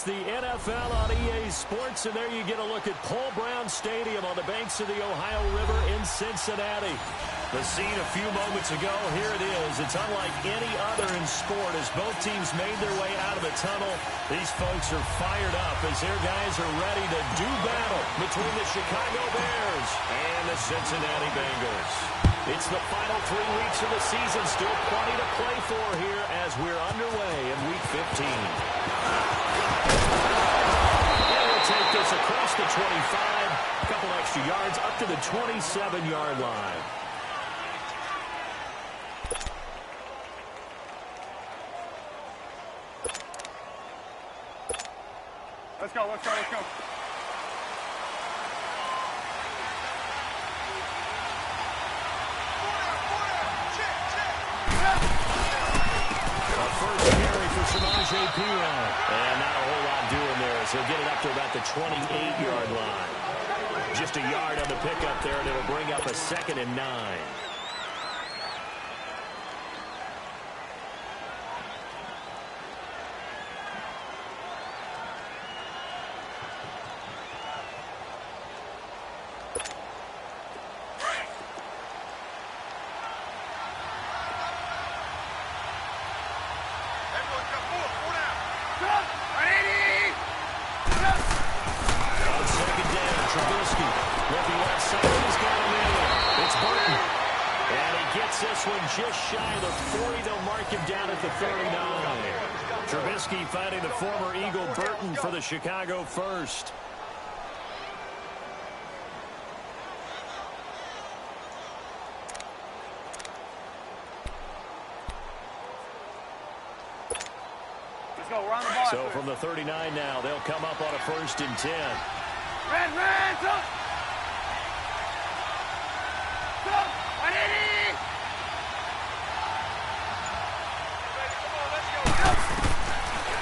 the NFL on EA Sports, and there you get a look at Paul Brown Stadium on the banks of the Ohio River in Cincinnati. The scene a few moments ago, here it is. It's unlike any other in sport as both teams made their way out of the tunnel. These folks are fired up as their guys are ready to do battle between the Chicago Bears and the Cincinnati Bengals. It's the final 3 weeks of the season. Still plenty to play for here as we're underway in Week 15. And we'll take this across the 25. A couple extra yards up to the 27-yard line. Let's go, let's go, let's go. First carry for Samaje Perine. And not a whole lot doing there as he'll get it up to about the 28-yard line. Just a yard on the pickup there, and it'll bring up a 2nd and 9. This one just shy of the 40. They'll mark him down at the 39. Trubisky finding the former Eagle Burton for the Chicago first. Let's go, we're on the ball. So from the 39 now, they'll come up on a 1st and 10. Red, up!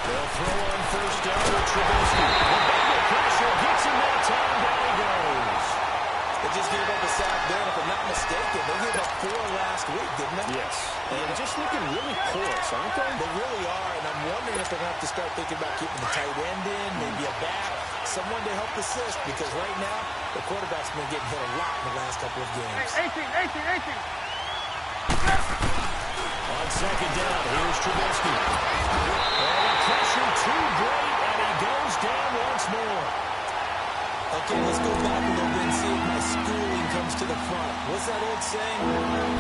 They'll throw on 1st down to Trubisky. The Bengal pressure gets him that time. Down he goes. They just gave up a sack there, and if I'm not mistaken, they gave up 4 last week, didn't they? Yes. And just looking really porous, aren't they? They really are, and I'm wondering if they're going to have to start thinking about keeping the tight end in, maybe a back, someone to help assist, because right now, the quarterback's been getting hit a lot in the last couple of games. 18. On 2nd down, here's Trubisky. And the pressure too great, and he goes down once more. Okay, let's go back a little bit and see if my schooling comes to the front. What's that old saying?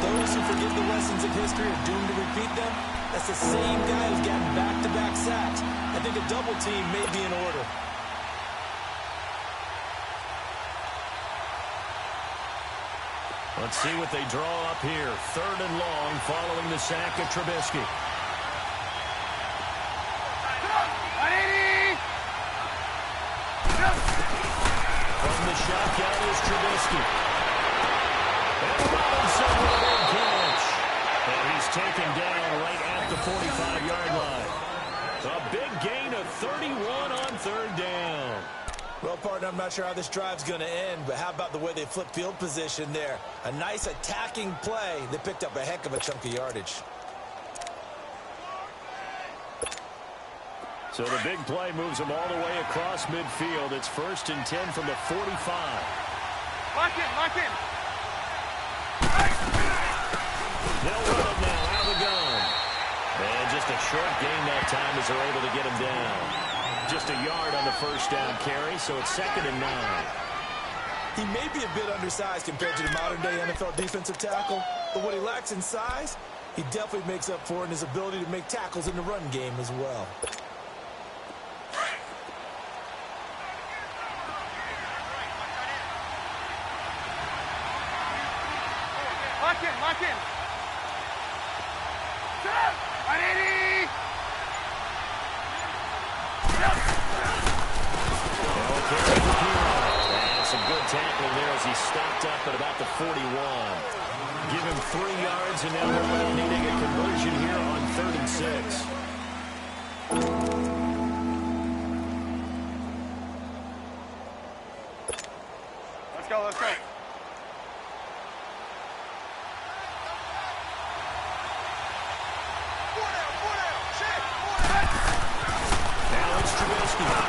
Those who forget the lessons of history are doomed to repeat them. That's the same guy who's gotten back-to-back sacks. I think a double team may be in order. Let's see what they draw up here. 3rd and long following the sack of Trubisky. From the shotgun is Trubisky. And Robinson with a big catch. And he's taken down right at the 45-yard line. A big gain of 31 on 3rd down. Well, partner, I'm not sure how this drive's going to end, but how about the way they flip field position there? A nice attacking play. They picked up a heck of a chunk of yardage. So the big play moves them all the way across midfield. It's 1st and 10 from the 45. Lock in. They'll run it now out of the gun. And just a short gain that time as they're able to get him down. Just a yard on the 1st down carry, so it's 2nd and 9. He may be a bit undersized compared to the modern-day NFL defensive tackle, but what he lacks in size, he definitely makes up for in his ability to make tackles in the run game as well. Lock in. Some good tackling there as he stopped up at about the 41. Give him 3 yards, and now we're needing a conversion here on 3rd and 6. Let's go. Now it's Trubisky.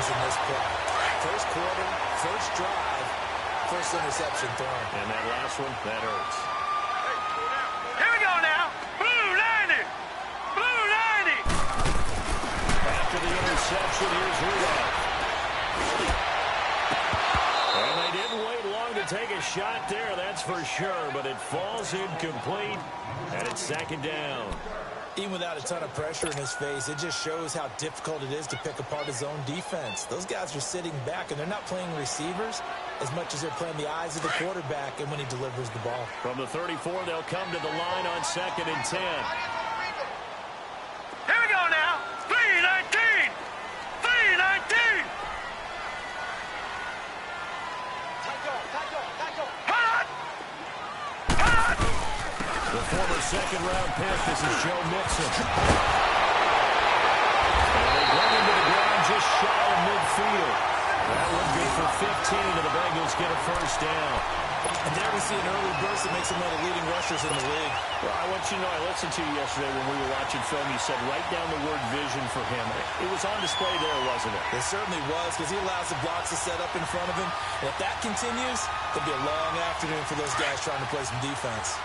difference in this play. First quarter, first drive, first interception thrown. And that last one, that hurts. Here we go now. Blue 90. Blue 90. After the interception, here's Rudolph. And they didn't wait long to take a shot there, that's for sure, but it falls incomplete, and it's second down. Even without a ton of pressure in his face, it just shows how difficult it is to pick apart his own defense. Those guys are sitting back, and they're not playing receivers as much as they're playing the eyes of the quarterback and when he delivers the ball. From the 34, they'll come to the line on 2nd and 10. Here we go now. 319. 319. The former second-round pick, this is Joe Mixon. And they bring him to the ground just shy of midfield. That would be for 15, and the Bengals get a first down. And there we see an early burst that makes him one of the leading rushers in the league. Well, I want you to know, I listened to you yesterday when we were watching film. You said write down the word vision for him. It was on display there, wasn't it? It certainly was, because he allows the blocks to set up in front of him. And if that continues, it'll be a long afternoon for those guys trying to play some defense.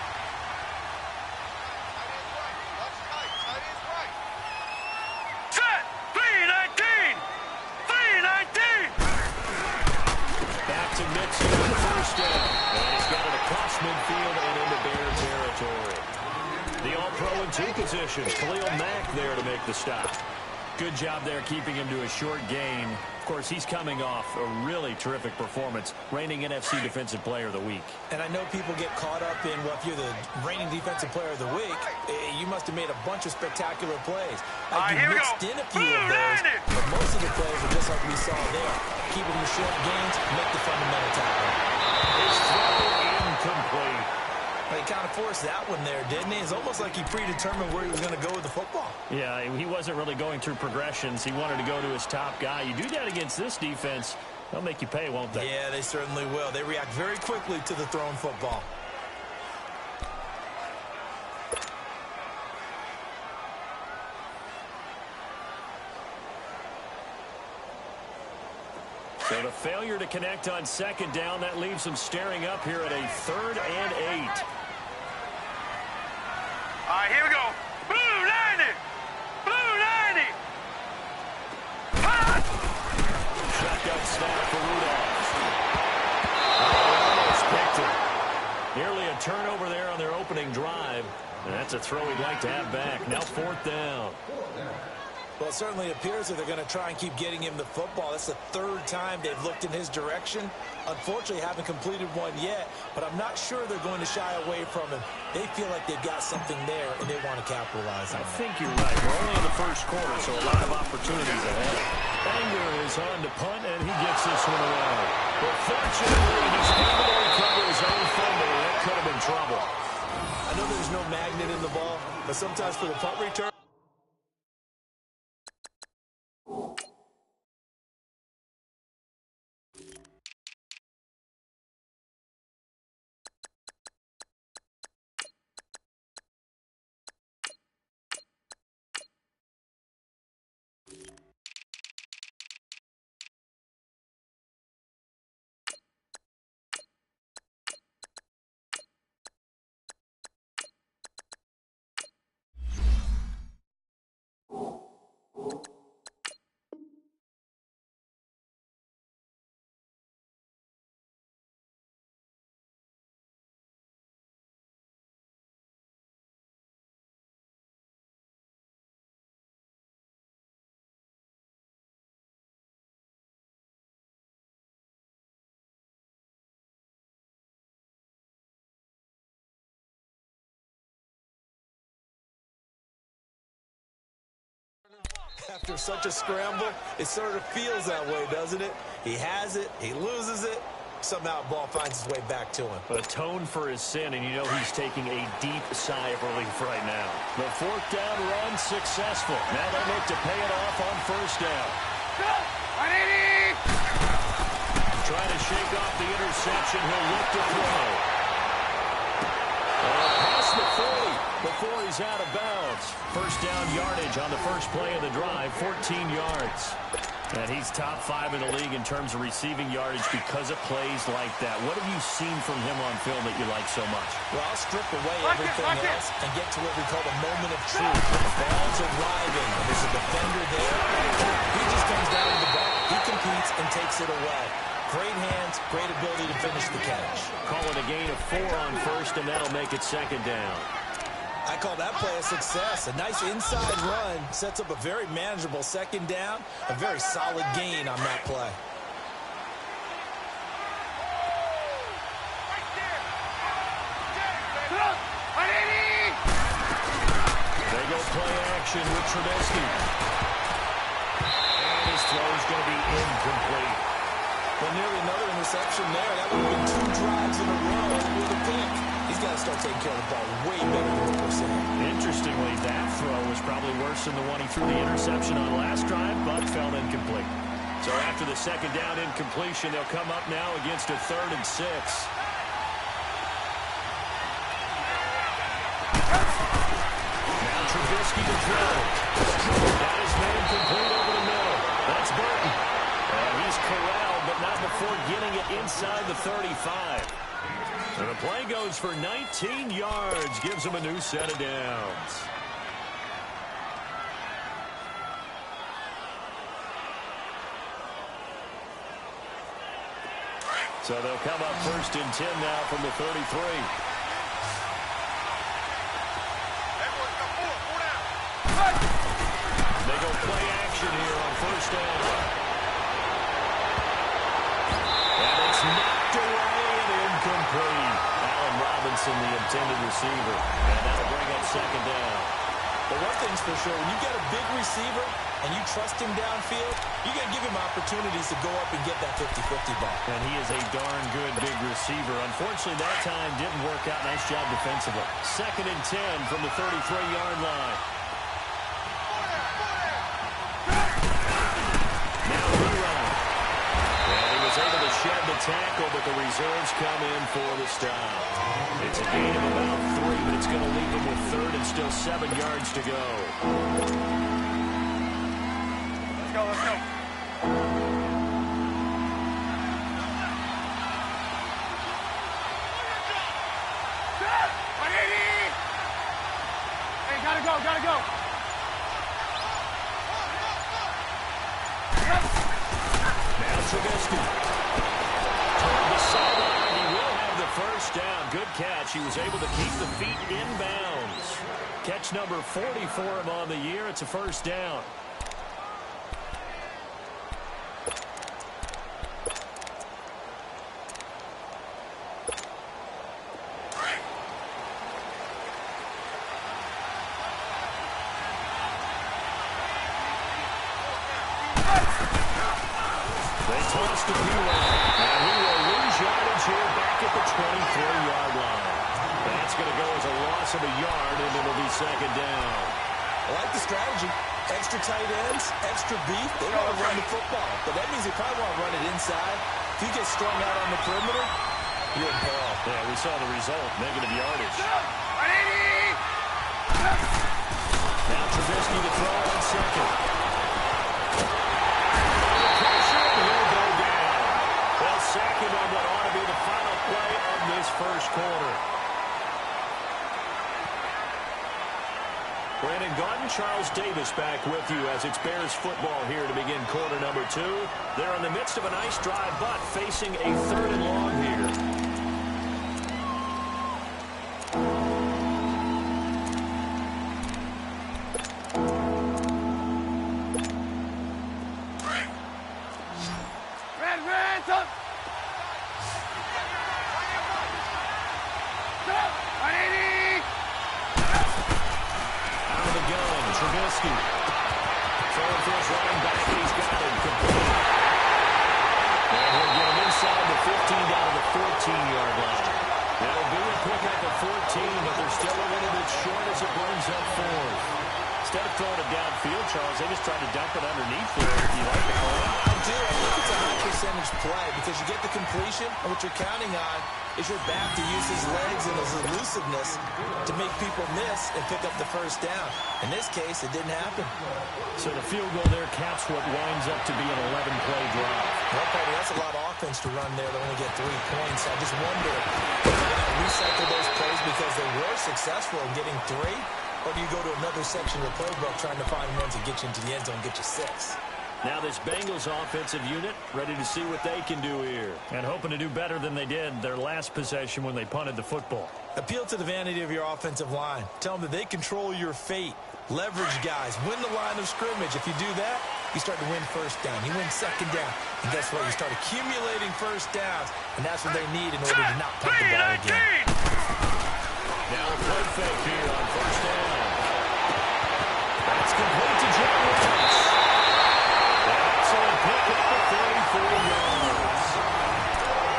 Set. 319. 319. Back to Mixon for the first down. And he's got it across midfield and into Bear territory. The All-Pro in 2 positions. Khalil Mack there to make the stop. Good job there keeping him to a short gain. Of course, he's coming off a really terrific performance, reigning NFC Defensive Player of the Week. And I know people get caught up in, well, if you're the reigning Defensive Player of the Week, you must have made a bunch of spectacular plays. Here we go. Mixed in a few of those, but most of the plays are just like we saw there. Keeping the short gains, make the fundamental tackle. His throw incomplete. He kind of forced that one there, didn't he? It's almost like he predetermined where he was going to go with the football. Yeah, he wasn't really going through progressions. He wanted to go to his top guy. You do that against this defense, they'll make you pay, won't they? Yeah, they certainly will. They react very quickly to the thrown football. So the failure to connect on 2nd down, that leaves them staring up here at a 3rd and 8. Here we go. Blue 90. Blue 90. Hot. Shotgun snap for Rudolph. Almost picked it. Nearly a turnover there on their opening drive. And that's a throw he'd like to have back. Now 4th down. Well, it certainly appears that they're going to try and keep getting him the football. That's the 3rd time they've looked in his direction. Unfortunately, haven't completed one yet, but I'm not sure they're going to shy away from him. They feel like they've got something there, and they want to capitalize on it. I think you're right. We're only in the first quarter, so a lot of opportunities ahead. Anger is on to punt, and he gets this one away. But fortunately, he's able to recover his own fumble. That could have been trouble. I know there's no magnet in the ball, but sometimes for the punt return, after such a scramble, it sort of feels that way, doesn't it? He has it, he loses it, somehow the ball finds its way back to him. Atone for his sin, and you know he's taking a deep sigh of relief right now. The 4th down run successful. Now they look to pay it off on 1st down. Trying to shake off the interception. He'll look to throw. Past the 40 before he's out of bounds. First down yardage on the first play of the drive, 14 yards. And he's top 5 in the league in terms of receiving yardage because of plays like that. What have you seen from him on film that you like so much? Well, I'll strip away everything else and get to what we call the moment of truth. The ball's arriving, and there's a defender there. He just comes down to the ball. He competes and takes it away. Great hands, great ability to finish the catch. Call it a gain of 4 on first, and that'll make it second down. I call that play a success. A nice inside run sets up a very manageable second down. A very solid gain on that play. They go play action with Trubisky. And his throw is going to be incomplete. Well, nearly another interception there. That would have been 2 drives in a row with a pick. He's got to start taking care of the ball way better than what we're seeing. Interestingly, that throw was probably worse than the one he threw the interception on last drive, but fell incomplete. So after the second down incompletion, they'll come up now against a 3rd and 6. Now Trubisky to throw. That is man complete over the middle. That's Burton. And he's corralled, but not before getting it inside the 35. So the play goes for 19 yards, gives him a new set of downs. So they'll come up 1st and 10 now from the 33. They go play action here on 1st down. And it's knocked away and incomplete. Allen Robinson, the intended receiver. And that'll bring up 2nd down. But one thing's for sure, when you got a big receiver and you trust him downfield, you got to give him opportunities to go up and get that 50-50 ball. And he is a darn good big receiver. Unfortunately, that time didn't work out. Nice job defensively. 2nd and 10 from the 33-yard line. Now rerun. And he was able to shed the tackle, but the reserves come in for the stop. It's a gain of about 3, but it's going to leave him with 3rd and still 7 yards to go. Let's go, let's go. Hey, gotta go, gotta go. Now Trubisky. Toward the sideline, he will have the 1st down. Good catch. He was able to keep the feet in bounds. Catch number 40 for him on the year. It's a 1st down. They toss to Bueller, and he will lose yardage here back at the 23-yard line. That's going to go as a loss of a yard, and it'll be 2nd down. I like the strategy. Extra tight ends, extra beef. They want to run the football, but that means they probably want to run it inside. If you get strung out on the perimeter, you're in peril. Yeah, we saw the result, negative yardage. Now Trubisky to throw on 2nd. Second on what ought to be the final play of this 1st quarter. Brandon Gaudin, Charles Davis back with you as it's Bears football here to begin quarter number 2. They're in the midst of a nice drive, but facing a 3rd and long here. Trubisky. Throwing for his running back. He's got it. Complete. And he'll get him inside the 15 down to the 14-yard line. That'll be a quick up at 14, but they're still a little bit short as it brings up 4th. Instead of throwing it downfield, Charles, they just tried to dump it underneath there. You like the call? I do. I think it's a high percentage play because you get the completion, and what you're counting on is your back to use his legs and his elusiveness to make people miss and pick up the first down. In this case, it didn't happen. So the field goal there caps what winds up to be an 11-play drive. Well, Petty, that's a lot of offense to run there to only get 3 points. I just wonder if they're going to recycle those plays because they were successful in getting 3, or do you go to another section of the playbook trying to find ones that get you into the end zone and get you 6? Now this Bengals offensive unit ready to see what they can do here. And hoping to do better than they did their last possession when they punted the football. Appeal to the vanity of your offensive line. Tell them that they control your fate. Leverage guys. Win the line of scrimmage. If you do that, you start to win first down. You win second down. And guess what? You start accumulating first downs. And that's what they need in order to not punt the ball again. Now a play fake here on first down. That's complete to John Ross. Excellent pick up to 34 yards.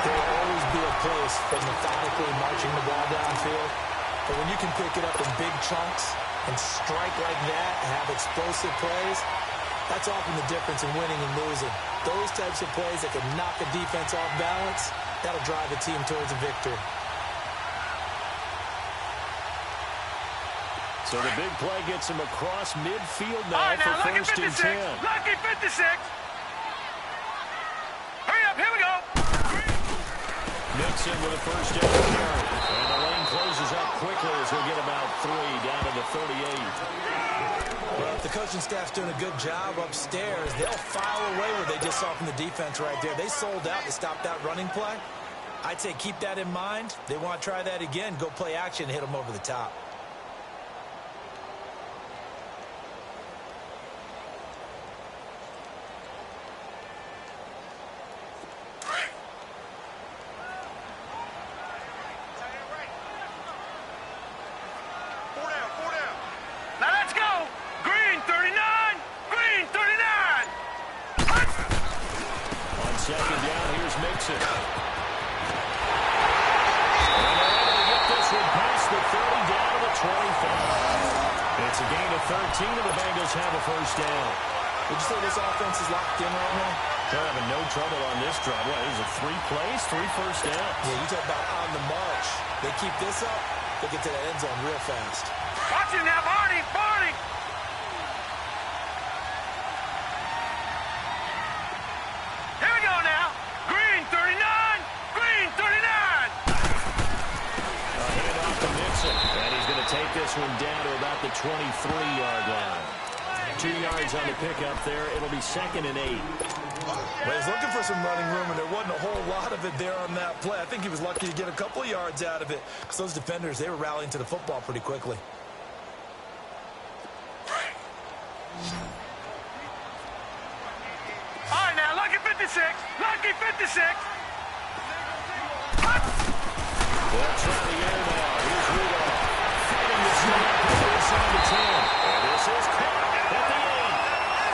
There will always be a place for methodically marching the ball downfield. But when you can pick it up in big chunks and strike like that and have explosive plays, that's often the difference in winning and losing. Those types of plays that can knock a defense off balance, that'll drive a team towards a victory. So the big play gets him across midfield now for first and 10. Lucky 56. Hurry up, here we go. Mixon with a first down carry. And the lane closes up quickly as he'll get about 3 down to the 38. Well, if the coaching staff's doing a good job upstairs, they'll file away what they just saw from the defense right there. They sold out to stop that running play. I'd say keep that in mind. They want to try that again, go play action, hit them over the top. Second down, here's Mixon. And they're able to get this one past the 30 down to the 25. It's a gain of 13, and the Bengals have a first down. Would you say this offense is locked in right now? They're having no trouble on this drive. What, is it 3 plays, 3 first downs? Yeah, you talk about on the march. They keep this up, they get to that end zone real fast. Watch it now, Barney, Barney. Here we go now. Green 39, Green 39. Hand off to Mixon, and he's going to take this one down to about the 23-yard line. 2 yards on the pickup there. It'll be second and 8. Well, he's looking for some running room, and there wasn't a whole lot of it there on that play. I think he was lucky to get a couple of yards out of it because those defenders, they were rallying to the football pretty quickly. All right, now, lucky 56. Lucky 56. They'll try the air now. Here's Rudolph. Fighting the snap inside the 10. And this is caught at the 8.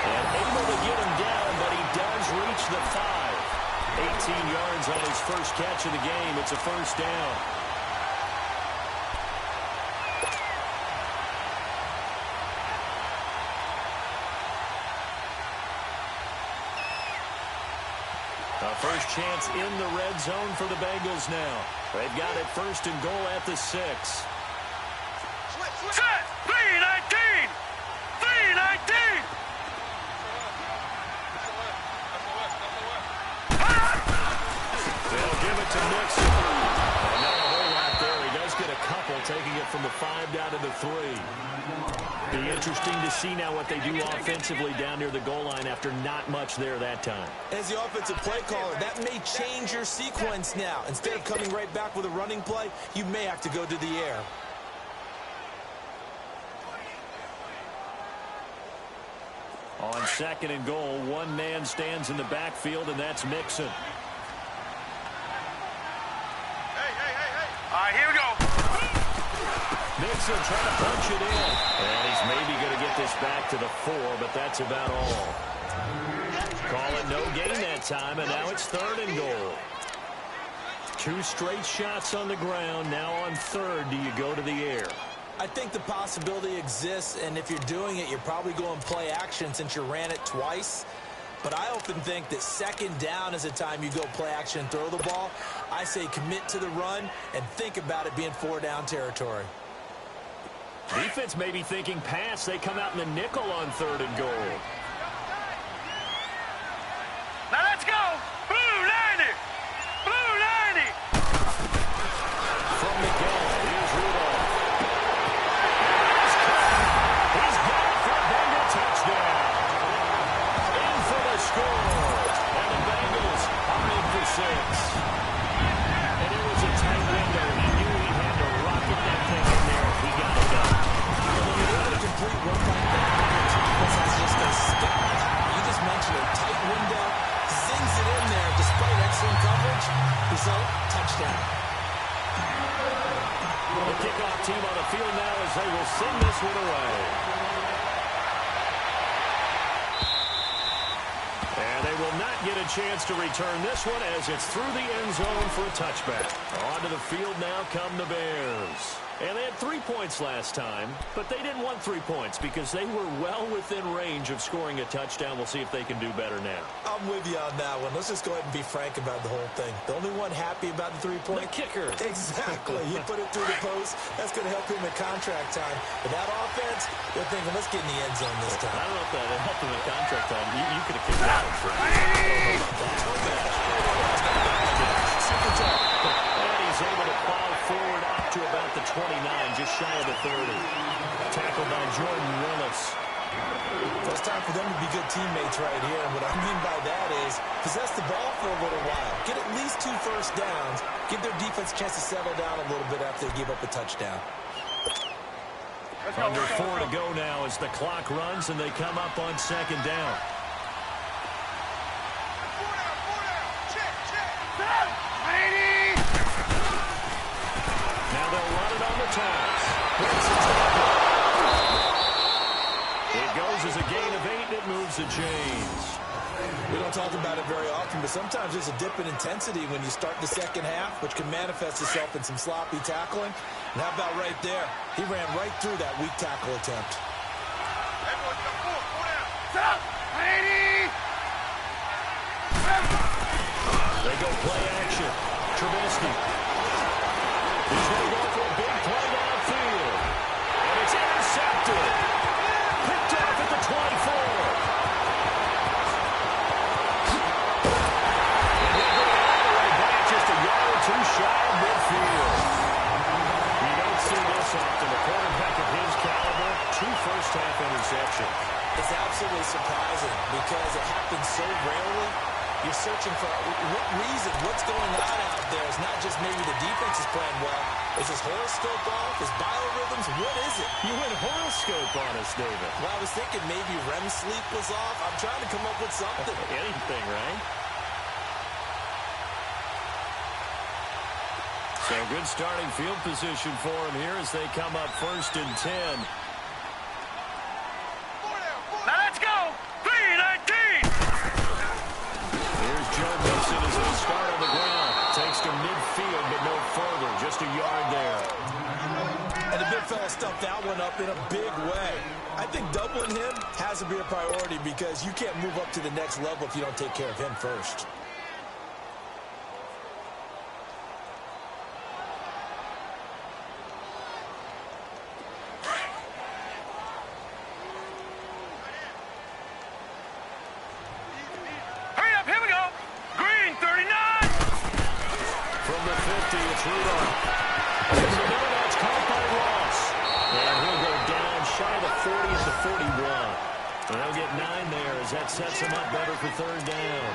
And able to get him down, but he does reach the 5. 18 yards on his first catch of the game. It's a first down. A first chance in the red zone for the Bengals now. They've got it first and goal at the 6. Set. 319. 319. They'll give it to Mixon. And not a whole lot there. He does get a couple, taking it from the 5 down to the 3. Be interesting to see now what they do offensively down near the goal line after not much there that time. As the offensive play caller, that may change your sequence now. Instead of coming right back with a running play, you may have to go to the air. On second and goal, one man stands in the backfield, and that's Mixon. All right, here we go. Mixon trying to punch it in. And he's maybe going to get this back to the 4, but that's about all. Call it no gain that time, and now it's third and goal. 2 straight shots on the ground. Now on third, do you go to the air? I think the possibility exists, and if you're doing it, you're probably going play action since you ran it twice. but I often think that second down is a time you go play action and throw the ball. I say commit to the run and think about it being 4-down territory. Defense may be thinking pass. They come out in the nickel on 3rd and goal. Now let's go. Blue 90. Blue 90. From the gun, here's Rudolph. He's got it for a Bengal touchdown. In for the score. And the Bengals are in for 6. And it was a tight window. He knew he had to rocket that thing in there if he got it done. When you're able to complete one like that, that's just a step. You just mentioned a tight window. Zings it in there despite excellent coverage. Result, touchdown. The kickoff team on the field now as they will send this one away. And they will not get a chance to return this one as it's through the end zone for a touchback. Onto the field now come the Bears. And they had 3 points last time, but they didn't want 3 points because they were well within range of scoring a touchdown. We'll see if they can do better now. I'm with you on that one. Let's just go ahead and be frank about the whole thing. The only one happy about the 3-point? The kicker. Exactly. He put it through the post. That's going to help him in contract time. But that offense, they're thinking, let's get in the end zone this time. I don't know if that helped him in contract time. You could have kicked that one for him. Super tough. And he's able to plow forward up to about the 29, just shy of the 30. Tackled by Jordan Willis. Well, it's time for them to be good teammates right here. And what I mean by that is possess the ball for a little while. Get at least 2 first downs. Give their defense a chance to settle down a little bit after they give up a touchdown. Under 4 to go now as the clock runs and they come up on 2nd down. Now they'll run it on the toss. It goes as a gain of 8 and it moves the chains. We don't talk about it very often, but sometimes there's a dip in intensity when you start the second half, which can manifest itself in some sloppy tackling. And how about right there? He ran right through that weak tackle attempt. They go play action. Trubisky. He's going to go for a big play downfield. And it's intercepted. Picked off at the 24. Just a yard or 2 shy of midfield. You don't see this often. A quarterback of his caliber, 2 first-half interceptions. It's absolutely surprising because it happens so rarely. You're searching for what reason, what's going on out there. It's not just maybe the defense is playing well. Is his horoscope off? His biorhythms? What is it? You went horoscope on us, David. Well, I was thinking maybe REM sleep was off. I'm trying to come up with something. Anything, right? So good starting field position for him here as they come up 1st and 10. Now let's go. 3-19. Here's Joe Mixon as they start on the ground. Takes to midfield, but no further. Just a yard there. And the big fella stuffed that one up in a big way. I think doubling him has to be a priority because you can't move up to the next level if you don't take care of him first. It's Rudolph. That's caught by Ross. And he'll go down shy of the 40 at the 41. And they'll get 9 there as that sets him up better for 3rd down.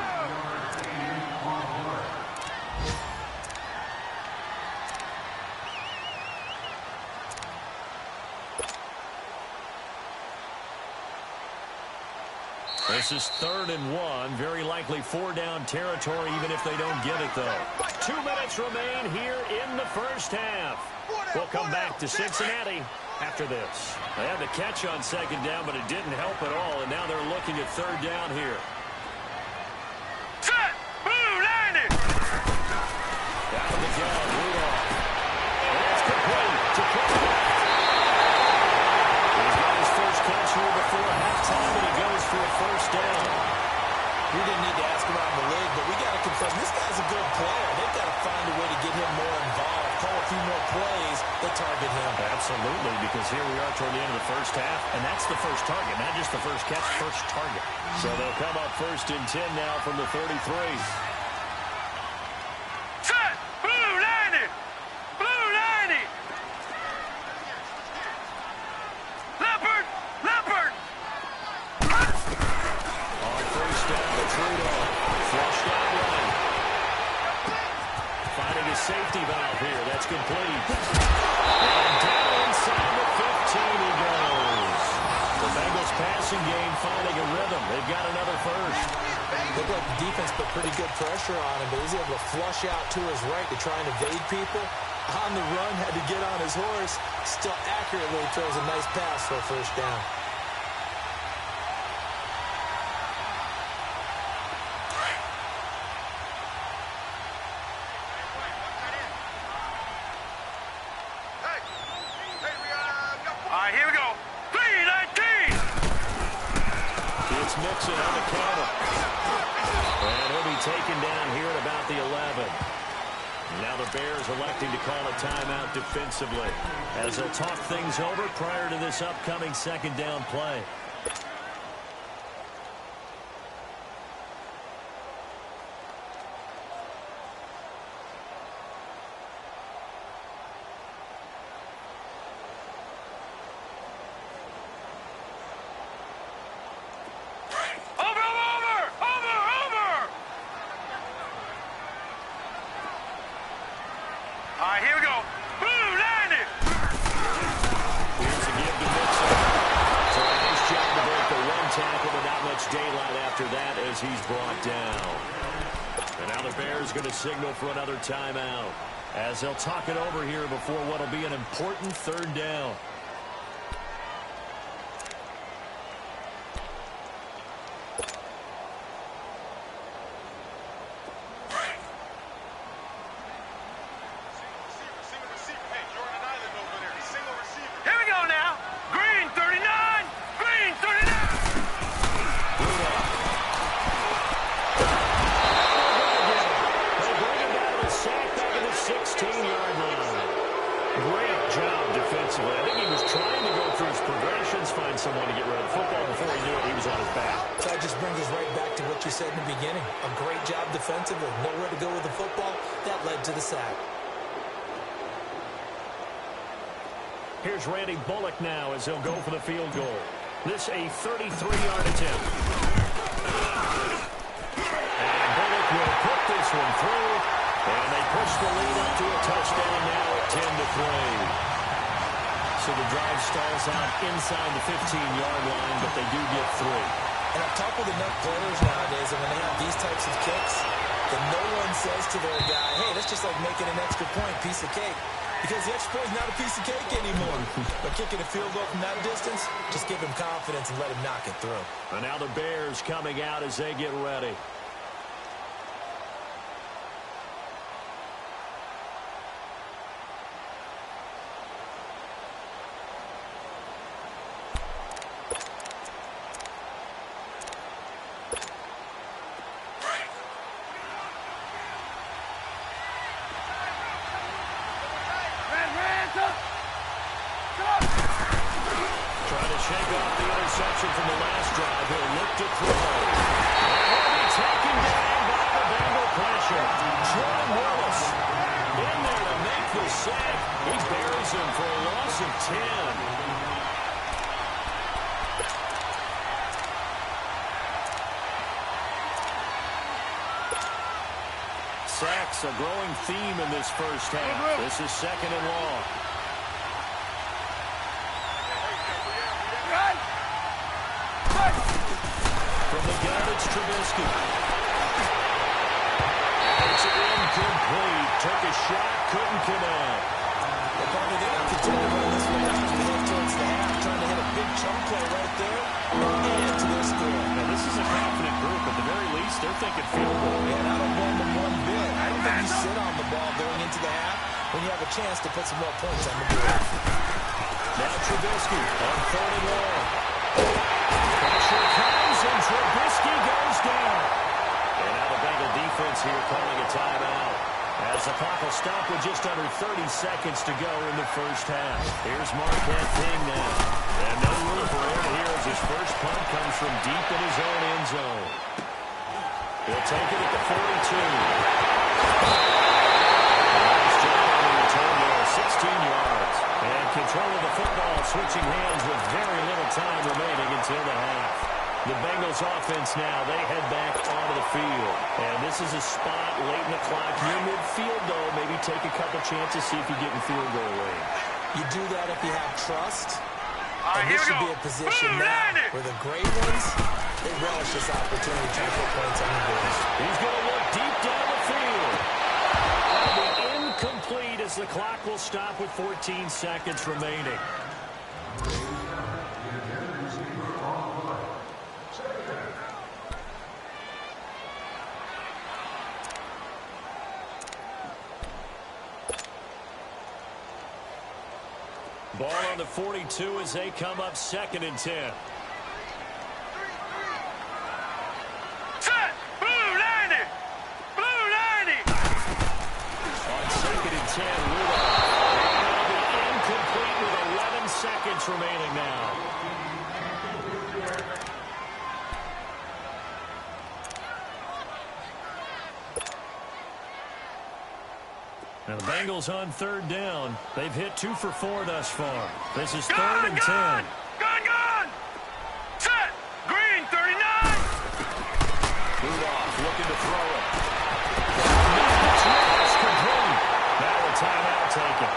This is 3rd and 1. Very likely 4-down territory, even if they don't get it, though. 2 minutes remain here in the first half. We'll come back to Cincinnati after this. They had the catch on 2nd down, but it didn't help at all, and now they're looking at 3rd down here. Set! Blue 90! Out of the gun, Rudolph. And it's complete to Cole. He's got his first catch here before halftime, and he goes for a 1st down. need to ask around the league, but we got to confirm this guy's a good player. They've got to find a way to get him more involved, call a few more plays that target him. Absolutely, because here we are toward the end of the first half, and that's the first target, not just the first catch, first target. So they'll come up 1st and 10 now from the 33. Set! Blue 90! Blue 90! Leopard! Leopard! On 1st down to Trudeau. Flushed out right. Finding a safety valve here. That's complete. And down inside the 15 he goes. The Bengals passing game finding a rhythm. They've got another first. Looked like the defense put pretty good pressure on him, but he's able to flush out to his right to try and evade people. On the run, had to get on his horse. Still accurately throws a nice pass for a first down. All right, here we go. 3-19! It's Mixon on the counter. And he'll be taken down here at about the 11. Now the Bears electing to call a timeout defensively as they'll talk things over prior to this upcoming 2nd down play. All right, here we go. Blue 90! Here's a give to Mixon. So a nice job to break the one tackle, but not much daylight after that as he's brought down. And now the Bears going to signal for another timeout as they'll talk it over here before what will be an important 3rd down. Here we go now. Green 39! Green 39! They bring him down with a sack back at the 16-yard line. Great job defensively. I think he was trying to go through his progressions, find someone to get rid of the football. Before he knew it, he was on his back. That just brings us right back to what you said in the beginning. A great job defensively. Nowhere to go with the football. That led to the sack. Here's Randy Bullock now as he'll go for the field goal. This a 33-yard attempt. And Bullock will put this one through. And they push the lead up to a touchdown now at 10-3. So the drive stalls out inside the 15-yard line, but they do get 3. And I've talked with enough players nowadays, and when they have these types of kicks, that no one says to their guy, hey, that's just like making an extra point, piece of cake. Because the extra point is not a piece of cake anymore. But kicking a field goal from that distance, just give him confidence and let him knock it through. And now the Bears coming out as they get ready. Trying to shake off the interception from the last drive. He'll look to throw. And he'll be taken down by the Bengal pressure. Jordan Willis in there to make the sack. He buries him for a loss of 10. Sacks a growing theme in this first half. This is 2nd and long. From the gun, it's Trubisky. It's incomplete. Took a shot, couldn't connect. But Barney, they don't continue to run this way as we head towards the half, trying to hit a big chunk play right there and add to their score. Now, this is a confident group. At the very least, they're thinking field goal. And I don't blame them one bit. I don't think you sit on the ball going into the half when you have a chance to put some more points on the board. Now Trubisky on 3rd and long. Pressure comes, and Trubisky goes down. officials here calling a timeout. As the clock will stop with just under 30 seconds to go in the first half. Here's Marquette King now. And no room for error here as his first punt comes from deep in his own end zone. He'll take it at the 42. Nice job on the return there, 16 yards. And control of the football, switching hands with very little time remaining until the half. The Bengals offense now, they head back onto the field. And this is a spot late in the clock. Near midfield, though, maybe take a couple chances, see if you get in field goal range. You do that if you have trust. All right, And this here we should go. be a position Boom, now landed. where the great ones, they relish this opportunity to try to put points on the board. He's going to look deep down the field. And the incomplete as the clock will stop with 14 seconds remaining. Ball on the 42 as they come up 2nd and 10. Set. Blue 90. Blue 90. On 2nd and 10, Rudolph. And that'll be incomplete with 11 seconds remaining now. And the Bengals on 3rd down. They've hit 2 for 4 thus far. This is 3rd and 10. Gone. Set. Green 39. Rudolph looking to throw it. It's complete. Now a timeout taken.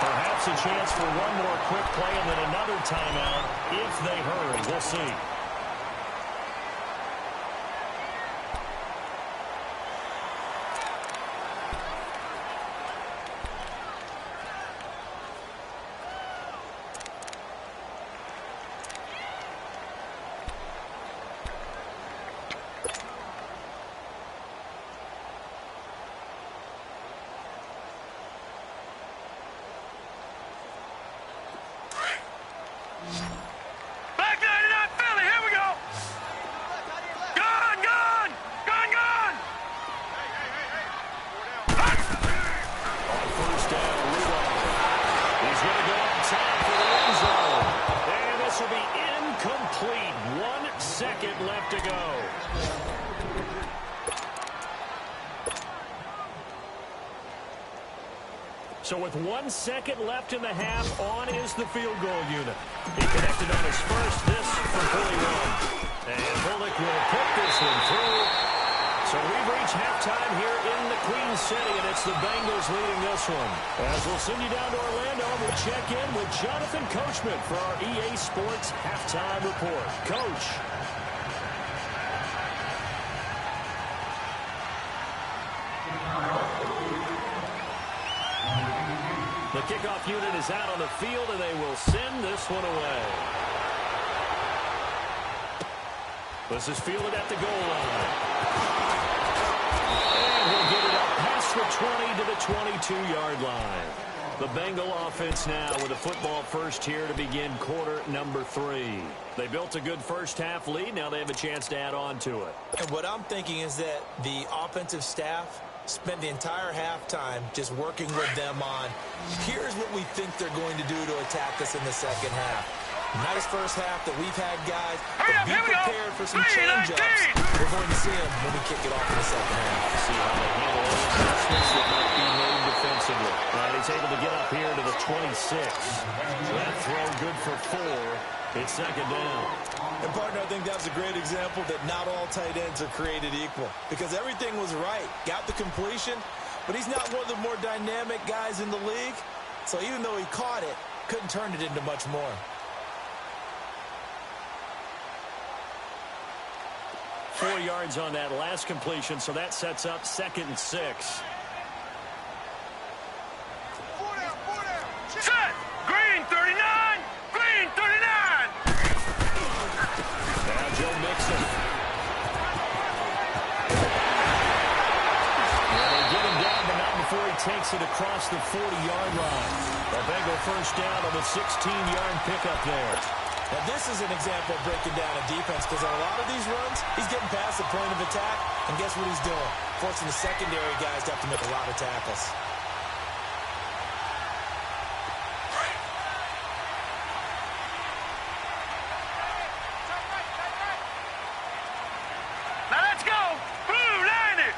Perhaps a chance for one more quick play and then another timeout if they hurry. We'll see. Back 99 Philly. Here we go. Gone. On 1st down, Rudolph. He's going to go outside for the end zone. And this will be incomplete. 1 second left to go. So with 1 second left in the half, on is the field goal unit. He connected on his first, this from 41. And Bullock will put this one through. So we've reached halftime here in the Queen City, and it's the Bengals leading this one. As we'll send you down to Orlando, we'll check in with Jonathan Coachman for our EA Sports Halftime Report. Coach. The kickoff unit is out on the field, and they will send this one away. This is fielded at the goal line. And he'll get it up past the 20 to the 22-yard line. The Bengal offense now with a football first here to begin quarter number 3. They built a good first half lead. Now they have a chance to add on to it. And what I'm thinking is that the offensive staff spent the entire halftime just working with them on, here's what we think they're going to do to attack us in the second half. Nice first half that we've had, guys. But be prepared for some change-ups. We're going to see them when we kick it off in the second half. See how they handle those adjustments that might be made defensively. And he's able to get up here to the 26. That throw good for 4. It's 2nd down. And, partner, I think that's a great example that not all tight ends are created equal. Because everything was right. Got the completion, but he's not one of the more dynamic guys in the league. So even though he caught it, couldn't turn it into much more. 4 yards on that last completion, so that sets up 2nd and 6. Set. Green 39. Green 39. Now Joe Mixon. And they get him down, but not before he takes it across the 40-yard line. A Bengal first down on the 16-yard pickup there. Now, this is an example of breaking down a defense because on a lot of these runs, he's getting past the point of attack, and guess what he's doing? forcing the secondary guys to have to make a lot of tackles. Now let's go. Blue, line it.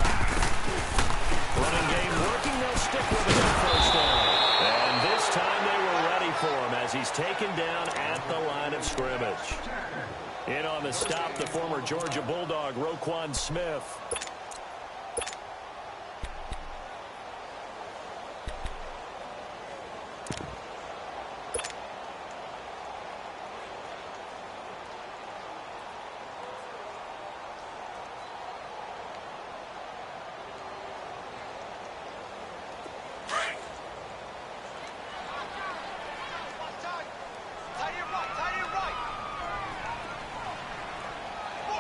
Running game working. They'll stick with it on first down. And this time they were ready for him as he's taken down at the line of scrimmage. In on the stop, the former Georgia Bulldog, Roquan Smith.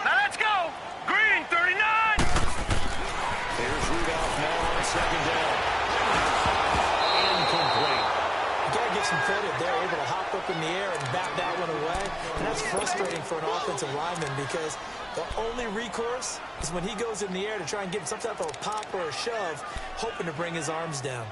Now let's go. Green, 39. Here's Rudolph now on second down. Incomplete. You got to give some credit. They're able to hop up in the air and bat that one away. And that's frustrating for an offensive lineman because the only recourse is when he goes in the air to try and give some type of a pop or a shove, hoping to bring his arms down.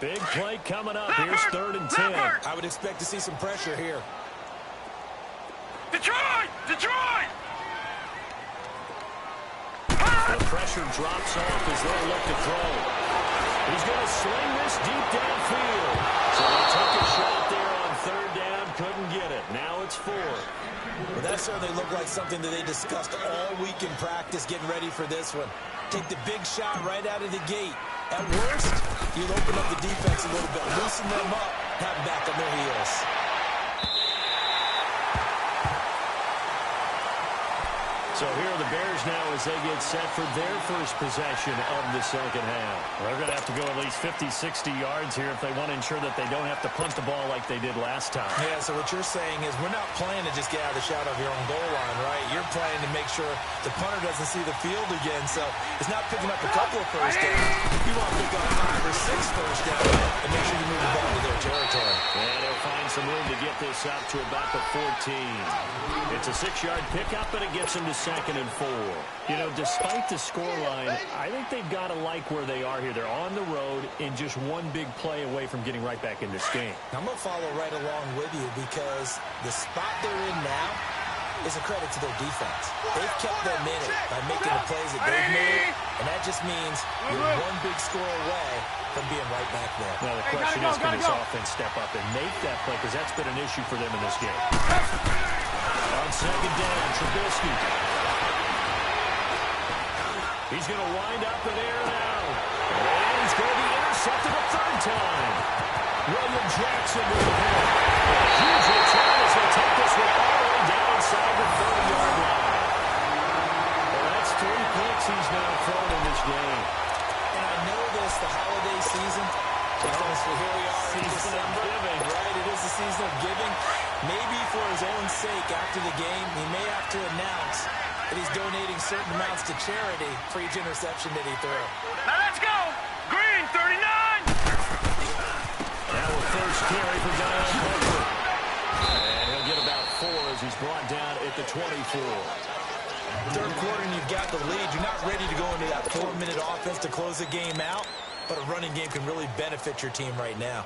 Big play coming up. Here's 3rd and 10. I would expect to see some pressure here. Detroit! Detroit! The pressure drops off as they look to throw. He's going to sling this deep downfield. So they took a shot there on 3rd down. Couldn't get it. Now it's 4. Well, that certainly looked like something that they discussed all week in practice, getting ready for this one. Take the big shot right out of the gate. At worst, you'll open up the defense a little bit, loosen them up, have them back on their heels. So here are the Bears now as they get set for their first possession of the second half. They're going to have to go at least 50, 60 yards here if they want to ensure that they don't have to punt the ball like they did last time. Yeah, so what you're saying is we're not playing to just get out of the shadow of your own goal line, right? You're playing to make sure the punter doesn't see the field again. So it's not picking up a couple of first downs. You want to pick up 5 or 6 first downs and make sure you move the ball to their territory. And they'll find some room to get this up to about the 14. It's a 6-yard pickup, but it gets them to 2nd and 4. You know, despite the scoreline, I think they've got to like where they are here. They're on the road and just one big play away from getting right back in this game. I'm going to follow right along with you because the spot they're in now is a credit to their defense. They've kept them in it by making the plays that they've made, and that just means you're one big score away from being right back there. Now, the question is, can this offense step up and make that play? Because that's been an issue for them in this game. On 2nd down, Trubisky. He's going to wind up in air now. And he's going to be intercepted a 3rd time. William Jackson with the hit. Huge return as they take this one all the way down inside the 30-yard line. Well, that's 3 picks he's now thrown in this game. And I know this, the holiday season, honestly, here we are in December, right? It is the season of giving. Maybe for his own sake, after the game, he may have to announce that he's donating certain amounts to charity for each interception that he threw. Now let's go. Green, 39. Now a first carry for Dion Cooper. And he'll get about 4 as he's brought down at the 24. 3rd quarter and you've got the lead. You're not ready to go into that 4-minute offense to close the game out, but a running game can really benefit your team right now.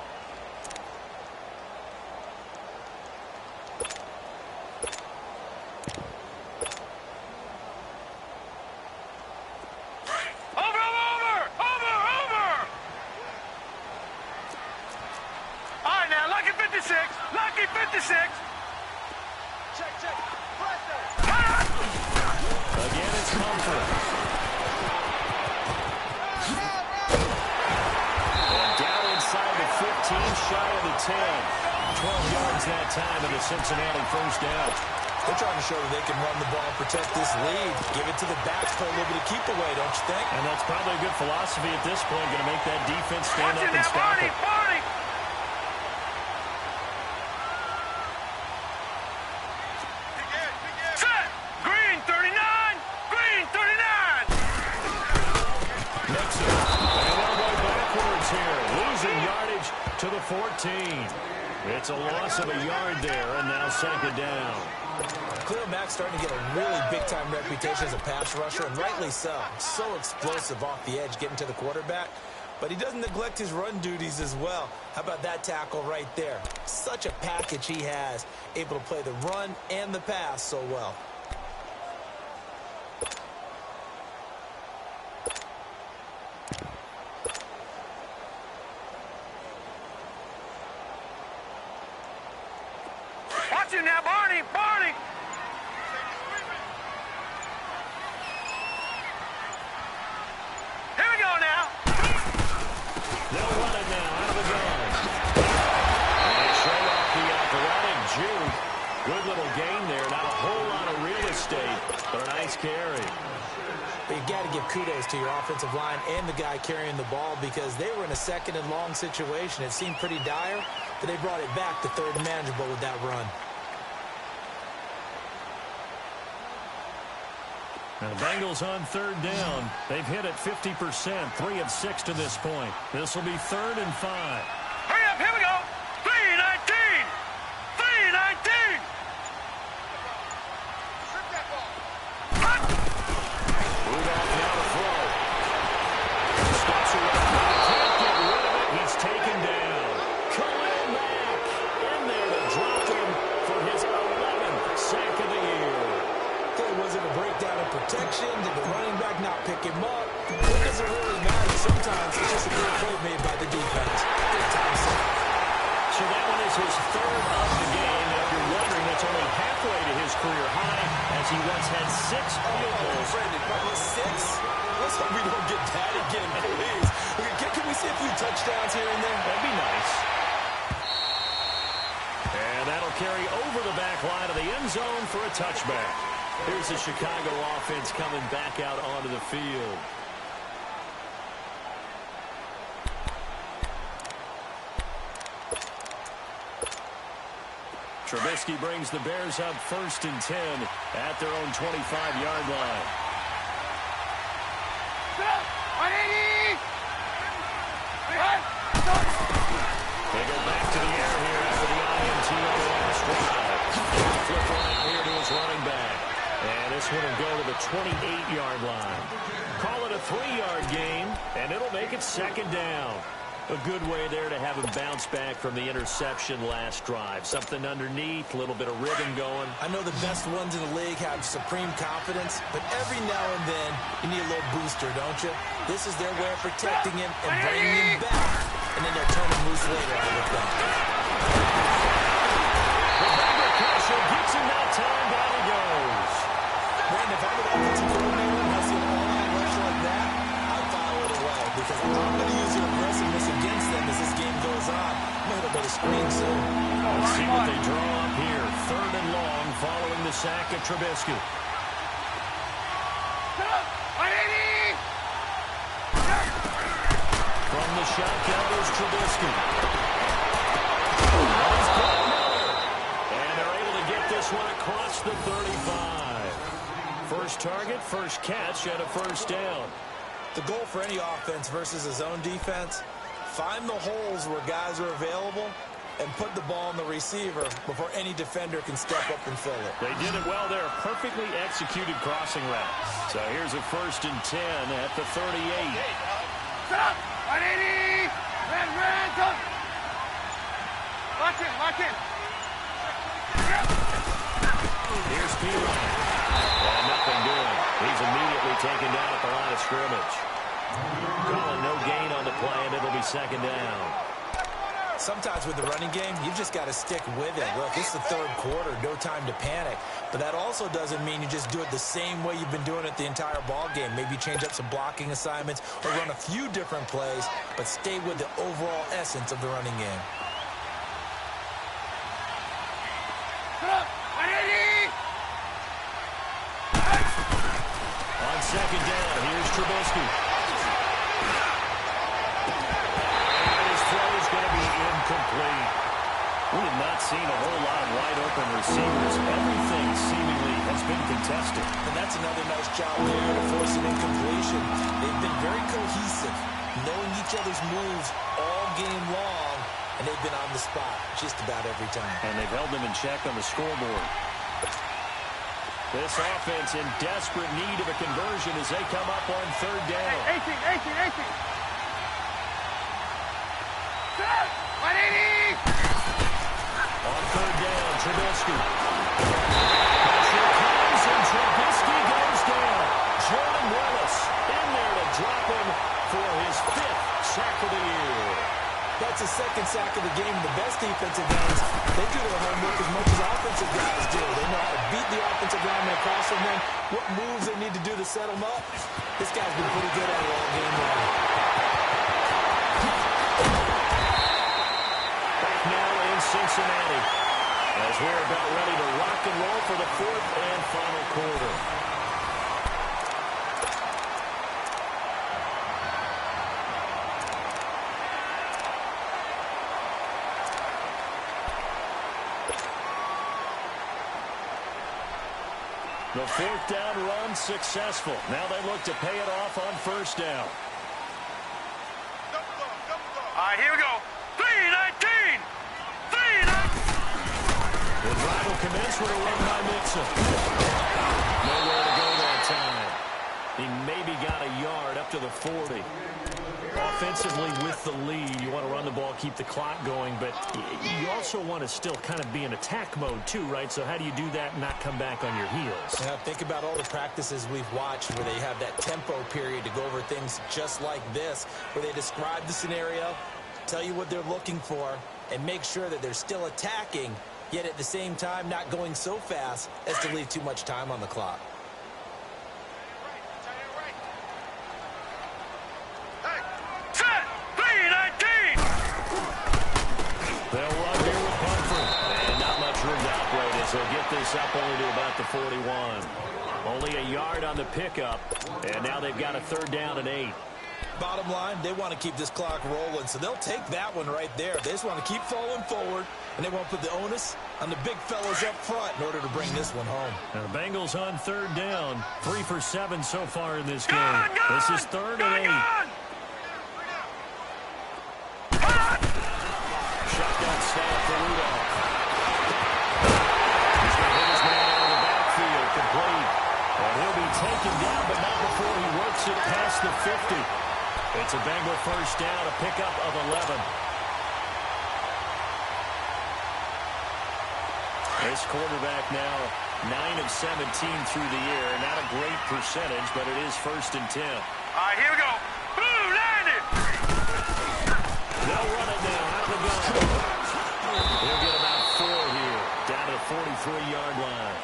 Lucky 56. Check. Again, it's Comfort. And down inside the 15, shy of the 10. 12 yards that time in the Cincinnati first down. They're trying to show that they can run the ball and protect this lead. Give it to the backs, play a little bit of keep away, don't you think? And that's probably a good philosophy at this point. Going to make that defense stand up and stop it. Set. Green 39. Green 39. Nixon. to the 14. It's a loss of a yard there, and now second down. Khalil Mack's starting to get a really big-time reputation as a pass rusher, and rightly so. So explosive off the edge getting to the quarterback. But he doesn't neglect his run duties as well. How about that tackle right there? Such a package he has, able to play the run and the pass so well. Watch him now, Barney! Barney! Here we go now! They'll run it now out of the gun. And they showed off the athletic juke. Good little gain there. Not a whole lot of real estate, but a nice carry. But you got to give kudos to your offensive line and the guy carrying the ball because they were in a second and long situation. It seemed pretty dire, but they brought it back to third and manageable with that run. Now the Bengals on third down. They've hit it 50%, 3 of 6 to this point. This will be 3rd and 5. Hurry up, here we go! 3-19! 3-19! Rudolph now to throw. Stops around. Can't get rid of it. He's taken down. Khalil Mack in there to drop him for his 11th sack of the year. Was it a breakdown in protection? Did the running back not pick him up? It doesn't really matter. Sometimes it's just a good play made by the defense. Big time sack. So that one is his 3rd of the game. And if you're wondering, that's only halfway to his career high as he once had 6 field goals. Six? Let's hope we don't get that again, please. Can we see a few touchdowns here and there? That'd be nice. And that'll carry over the back line of the end zone for a touchback. Here's the Chicago offense coming back out onto the field. Trubisky brings the Bears up 1st and 10 at their own 25-yard line. They go back to the air here after the INT on the last drive. Flip one out here to his running back. And this one will go to the 28-yard line. Call it a 3-yard game, and it'll make it 2nd down. A good way there to have him bounce back from the interception last drive. Something underneath, a little bit of rhythm going. I know the best ones in the league have supreme confidence, but every now and then you need a little booster, don't you? This is their way of protecting him and bringing him back, and then they'll turn him loose later, I would think. The Bagger pressure gets him that time, down he goes. Man, if I'm an offensive coordinator and I see an all-out rush like that, I'd file it away because I'm going to use your aggressiveness against them as this game goes on. I'm going to hit a bit of screen soon. Let's see what they draw up here. 3rd and long following the sack of Trubisky. From the shotgun is Trubisky. And they're able to get this one across the 35. First target, first catch, and a 1st down. The goal for any offense versus a zone defense, find the holes where guys are available and put the ball on the receiver before any defender can step up and fill it. They did it well there. Perfectly executed crossing route. So here's a 1st and 10 at the 38. Watch it. Here's Peeler. And nothing doing. He's immediately taken down at the line of scrimmage. Calling no gain on the play, and it'll be 2nd down. Sometimes with the running game, you've just got to stick with it. Look, it's the 3rd quarter, no time to panic. But that also doesn't mean you just do it the same way you've been doing it the entire ball game. Maybe change up some blocking assignments or run a few different plays, but stay with the overall essence of the running game. On 2nd down, here's Trubisky. And his throw is going to be incomplete. We have not seen a whole lot of wide-open receivers. Everything seemingly has been contested. And that's another nice job there to force an incompletion. They've been very cohesive, knowing each other's moves all game long, and they've been on the spot just about every time. And they've held them in check on the scoreboard. This offense in desperate need of a conversion as they come up on third down. 18. 180! On third down, Trubisky. Pressure comes, and Trubisky goes down. Jordan Willis in there to drop him for his 5th sack of the year. That's the 2nd sack of the game. The best defensive guys, they do their homework as much as offensive guys do. They know how to beat the offensive lineman across from them, what moves they need to do to set them up. This guy's been pretty good at it all game long. Back now in Cincinnati, as we're about ready to rock and roll for the 4th and final quarter. The 4th down run successful. Now they look to pay it off on first down. All right, here we go. 3-19! 3-19! The drive will commence with a run by Mixon. Nowhere to go that time. He maybe got a yard up to the 40. Offensively with the lead, you want to run the ball, keep the clock going, but you also want to still kind of be in attack mode too, right? So how do you do that and not come back on your heels? Yeah, think about all the practices we've watched where they have that tempo period to go over things just like this, where they describe the scenario, tell you what they're looking for, and make sure that they're still attacking, yet at the same time not going so fast as to leave too much time on the clock. They'll get this up only to about the 41. Only a yard on the pickup, and now they've got a 3rd down and 8. Bottom line, they want to keep this clock rolling, so they'll take that one right there. They just want to keep falling forward, and they won't put the onus on the big fellas up front in order to bring this one home. Now the Bengals on 3rd down. 3 for 7 so far in this game. This is 3rd and 8. Shotgun snap for Rudolph. Complete. And he'll be taken down, but not before he works it past the 50. It's a Bengal first down, a pickup of 11. This quarterback now 9 of 17 through the air. Not a great percentage, but it is 1st and 10. All right, here we go. Blue, land it! They'll run it now out of the gun. He'll get about 4 here, down to the 43-yard line.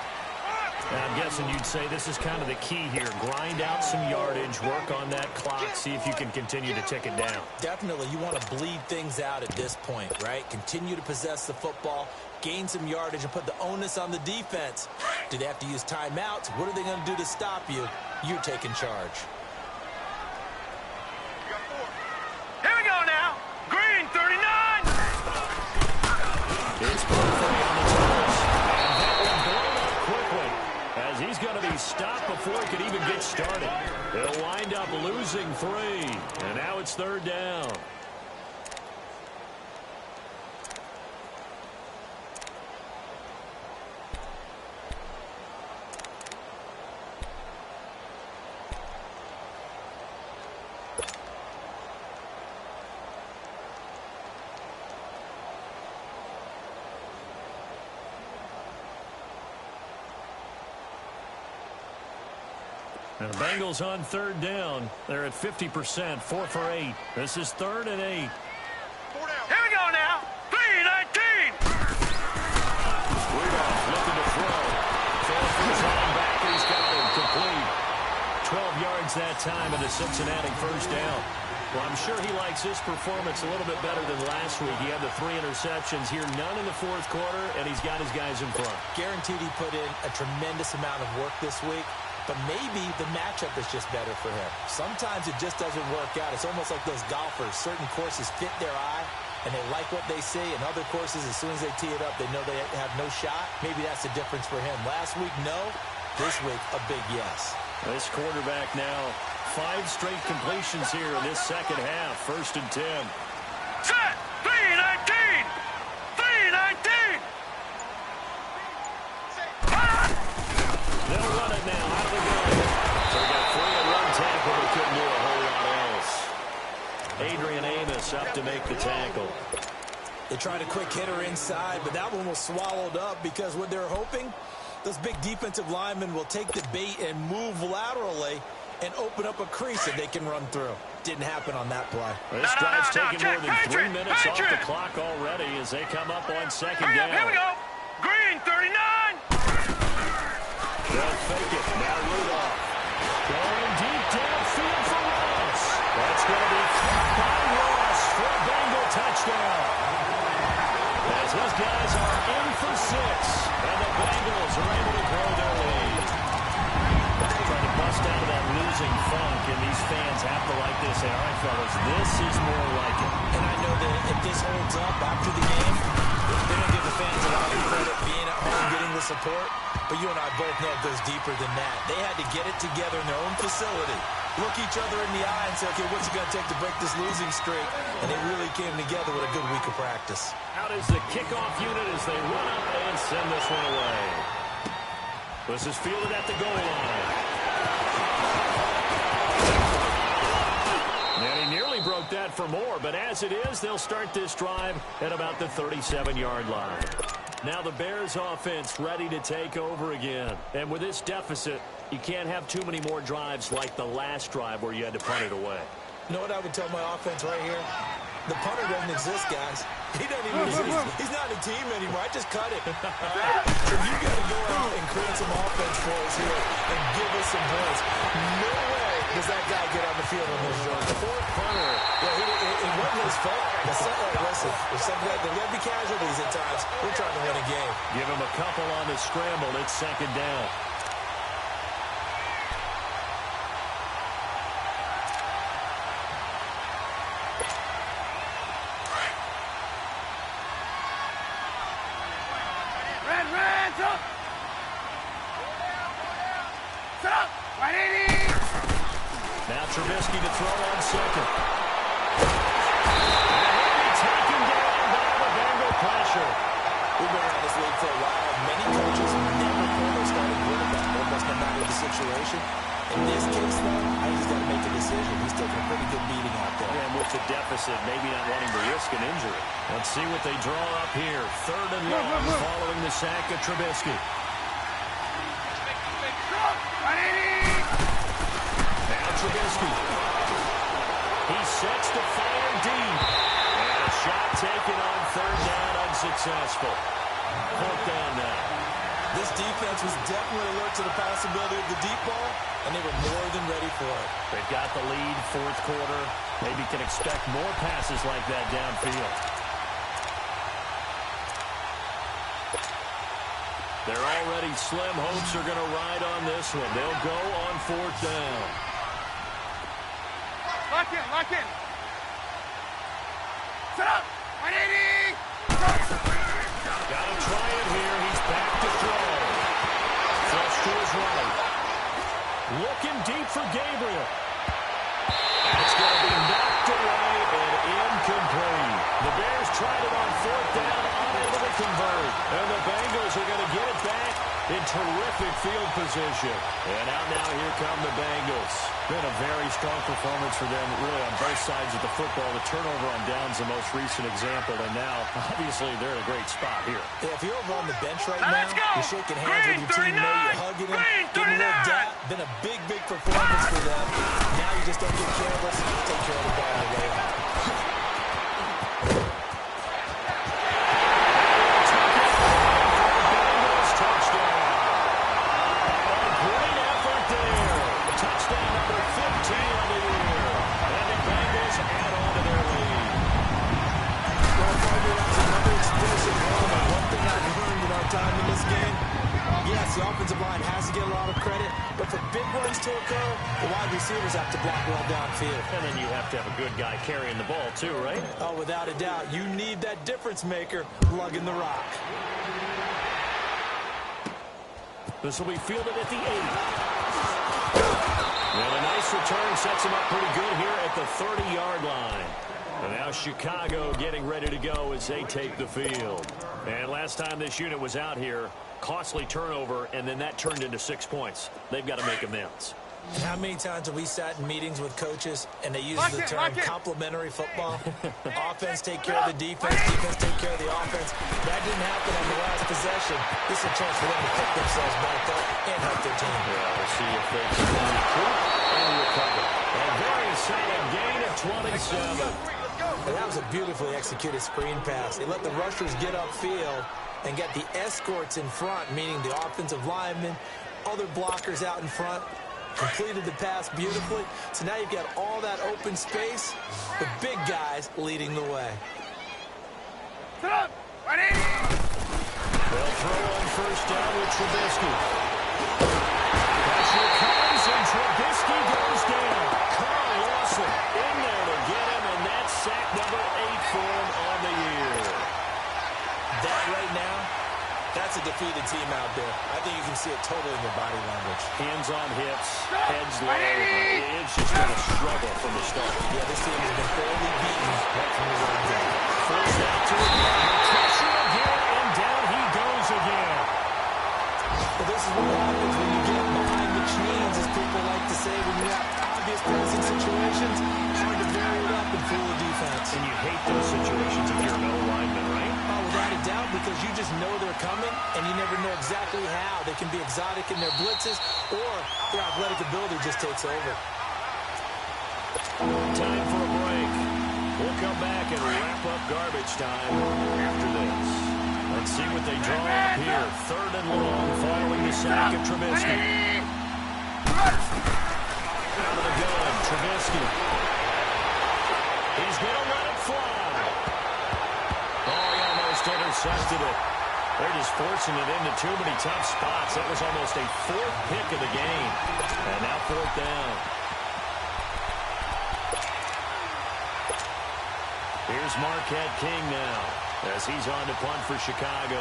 I'm guessing you'd say this is kind of the key here. Grind out some yardage, work on that clock, see if you can continue to tick it down. Definitely. You want to bleed things out at this point, right? Continue to possess the football, gain some yardage, and put the onus on the defense. Do they have to use timeouts? What are they going to do to stop you? You're taking charge. Here we go now. Green, 39. It's Burford on the toss. And that one blown up quickly, as he's going to be stopped before he could even get started. They'll wind up losing 3, and now it's 3rd down. And the Bengals on 3rd down. They're at 50%, 4 for 8. This is 3rd and 8. Here we go now. 3-19. Rudolph looking to throw. Fell for his linebacker. He's got it complete. 12 yards that time in a Cincinnati first down. Well, I'm sure he likes his performance a little bit better than last week. He had the 3 interceptions here, none in the 4th quarter, and he's got his guys in front. Guaranteed he put in a tremendous amount of work this week. But maybe the matchup is just better for him. Sometimes it just doesn't work out. It's almost like those golfers. Certain courses fit their eye, and they like what they see. And other courses, as soon as they tee it up, they know they have no shot. Maybe that's the difference for him. Last week, no. This week, a big yes. This quarterback now, 5 straight completions here in this second half. 1st and 10. Set. 3-19. They'll run it now out of the gun. So they got 3 and 1 tackle, but couldn't do a whole lot else. Adrian Amos up to make the tackle. They tried a quick hitter inside, but that one was swallowed up because what they're hoping, those big defensive linemen will take the bait and move laterally and open up a crease that they can run through. Didn't happen on that play. This drive's taking more than 3 minutes off the clock already as they come up on second down. Here we go. Green 39. They'll fake it. Now Rudolph. Going deep downfield for Ross. That's going to be caught by Ross for a Bengal touchdown. As his guys are in for 6, and the Bengals are able to grow their lead. Trying to bust out of that losing funk, and these fans have to like this. All right, fellas, this is more like it. And I know that if this holds up after the game, they don't give the fans a lot of credit being at home, getting the support. But you and I both know it goes deeper than that. They had to get it together in their own facility, look each other in the eye and say, okay, what's it going to take to break this losing streak? And they really came together with a good week of practice. Out is the kickoff unit as they run up and send this one away. This is fielded at the goal line. And he nearly broke that for more, but as it is, they'll start this drive at about the 37-yard line. Now the Bears offense ready to take over again. And with this deficit, you can't have too many more drives like the last drive where you had to punt it away. You know what I would tell my offense right here? The punter doesn't exist, guys. He doesn't even exist. He's not a team anymore. I just cut it. All right? So you got to go out and create some offense for us here and give us some points. No way does that guy get on the field on this drive. The fourth punter, it wasn't his fault. Listen, there's something like there got to be casualties at times. We're trying to win a game. Give him a couple on the scramble. It's second down. Now Trubisky to throw on second. And taken down by the Bengal pressure. We've been around this league for a while. Many coaches never pull their starting quarterback, almost no matter the situation. In this case, though, I just got to make a decision. He's taking a pretty good beating out there. And with the deficit, maybe not wanting to risk an injury. Let's see what they draw up here. 3rd and long following the sack of Trubisky. Now Trubisky. He sets to fire deep. And a shot taken on 3rd down, unsuccessful. 4th down now. This defense was definitely alert to the possibility of the deep ball, and they were more than ready for it. They've got the lead, 4th quarter. Maybe can expect more passes like that downfield. Their already slim hopes are going to ride on this one. They'll go on 4th down. Lock in, lock in. Set up. 180. Got to try it here. He's back to throw. Flush to his right. Looking deep for Gabriel. That's going to be knocked away and incomplete. The Bears tried it on 4th down, unable to convert. And the Bengals are going to get it back in terrific field position. And out now, here come the Bengals. Been a very strong performance for them, really, on both sides of the football. The turnover on downs the most recent example, and now, obviously, they're in a great spot here. Yeah, if you're over on the bench right now, Let's go. you're shaking hands with your teammate, you're hugging him, getting a little dap. Been a big, big performance for them. Now you just don't get careless. Take care of the ball on the way out. Time in this game. Yes, the offensive line has to get a lot of credit, but for big runs to occur, the wide receivers have to block well downfield. And then you have to have a good guy carrying the ball too, right? Oh, without a doubt. You need that difference maker lugging the rock. This will be fielded at the 8. And a nice return sets him up pretty good here at the 30-yard line. And now Chicago getting ready to go as they take the field. And last time this unit was out here, Costly turnover, and then that turned into 6 points. They've got to make amends. How many times have we sat in meetings with coaches and they use the term complementary football? Offense take care of the defense, defense take care of the offense. That didn't happen on the last possession. This is a chance for them to pick themselves back up and help their team. Yeah, we'll see if they can recruit and recover. A very solid gain of 27. And that was a beautifully executed screen pass. They let the rushers get upfield and get the escorts in front, meaning the offensive linemen, other blockers out in front. Completed the pass beautifully. So now you've got all that open space, the big guys leading the way. They'll throw on first down with Trubisky. Pressure comes, and Trubisky goes down. Carl Lawson in there to get him, and that's sack number 8 for him on the year. That right now, that's a defeated team out there. I think you can see it totally in their body language. Hands on hips, heads low. It's just been a struggle from the start. Yeah, this team has been thoroughly beaten right from the run down. Forced out to again. Pressure again, and down he goes again. Well, this is what happens when you get behind the chains, as people like to say, when you have obvious passing situations. Hard to vary it up and fool the defense. And you hate those situations if you're an O-lineman, right? Oh, without a doubt, because you just know they're coming, and you never know exactly how. They can be exotic in their blitzes, or their athletic ability just takes over. Time for a break. We'll come back and wrap up garbage time after this. Let's see what they draw up here. 3rd and long following the sack of Trubisky. Out of the gun, Trubisky. He's going to let it fly. Oh, he almost intercepted it. They're just forcing it into too many tough spots. That was almost a 4th pick of the game. And now 4th down. Here's Marquette King now as he's on to punt for Chicago.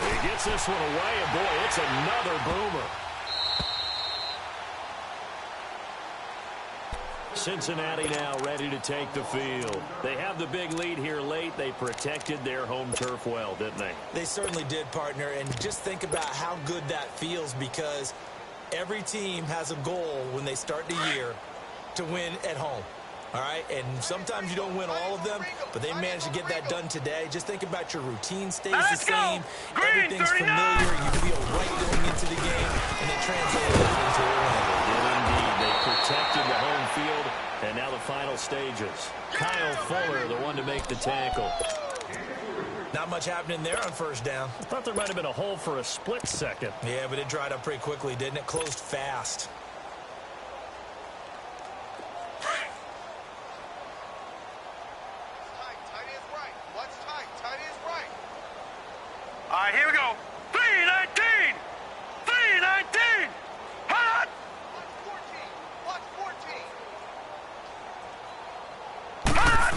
He gets this one away, and boy, it's another boomer. Cincinnati now ready to take the field. They have the big lead here late. They protected their home turf well, didn't they? They certainly did, partner, and just think about how good that feels, because every team has a goal when they start the year to win at home. All right, and sometimes you don't win all of them, but they managed to get that done today. Just think about your routine stays the same. Everything's familiar. You feel right going into the game, and it translated into a win. They did indeed. They protected the home field, and now the final stages. Kyle Fuller, the one to make the tackle. Not much happening there on first down. I thought there might have been a hole for a split second. Yeah, but it dried up pretty quickly, didn't it? Closed fast. All right, here we go. 3-19! 3-19! Hot! Watch 14! Hot!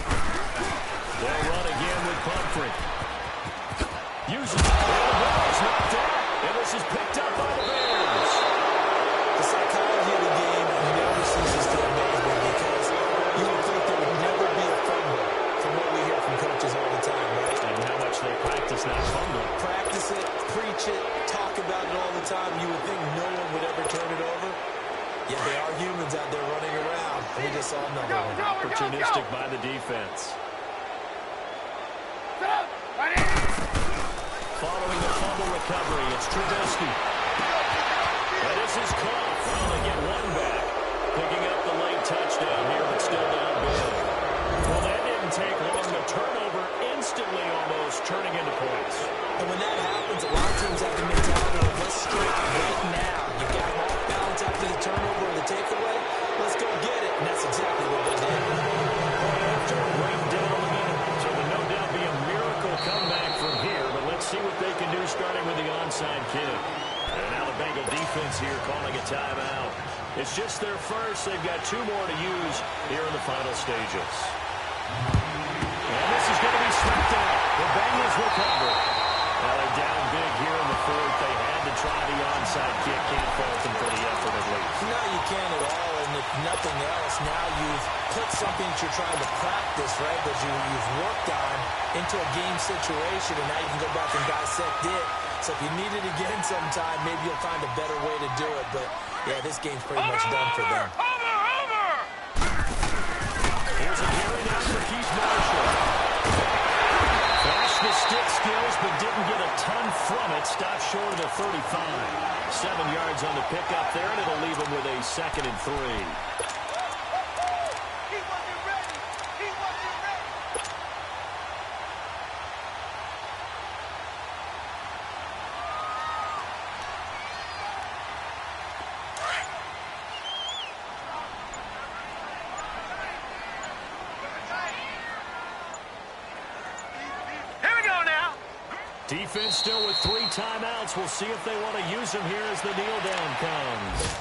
They'll run again with Pumphrey. Uses it. The ball is knocked out, and this is picked up by the Bears. The psychology of the game never ceases to amaze me, because you would think there would never be a fumble from what we hear from coaches all the time, right? And how much they practice not fumbling. Practice it, preach it, talk about it all the time. You would think no one would ever turn it over. Yet they are humans out there running around. We just saw another one. Opportunistic by the defense. Following the fumble recovery, it's Trubisky. And this is caught. Well, they get one back. Picking up the late touchdown here, but still down big. Well, that didn't take long. The turnover instantly almost turning into points. And when that happens, a lot of teams have the mentality of, let's strike right now. You've got them off balance after the turnover or the takeaway. Let's go get it. And that's exactly what they did. After right down the middle. So there no doubt be a miracle comeback from here, but let's see what they can do starting with the onside kick. And now the Bengal defense here calling a timeout. It's just their first. They've got 2 more to use here in the final stages. And this is going to be swept out. The Bengals recover. Now they're down big here in the 4th. They had to try the onside kick. Can't fault them for the effort at least. No, you can't at all. And if nothing else, Now you've put something that you're trying to practice, right, that you've worked on into a game situation, and now you can go back and dissect it. So if you need it again sometime, maybe you'll find a better way to do it. But, yeah, this game's pretty much done for them. Here's a carry now for Keith Marshall. Flashed the stick skills, but didn't get a ton from it. Stopped short of the 35. 7 yards on the pickup there, and it'll leave him with a 2nd and 3. Defense still with 3 timeouts. We'll see if they want to use them here as the kneel down comes.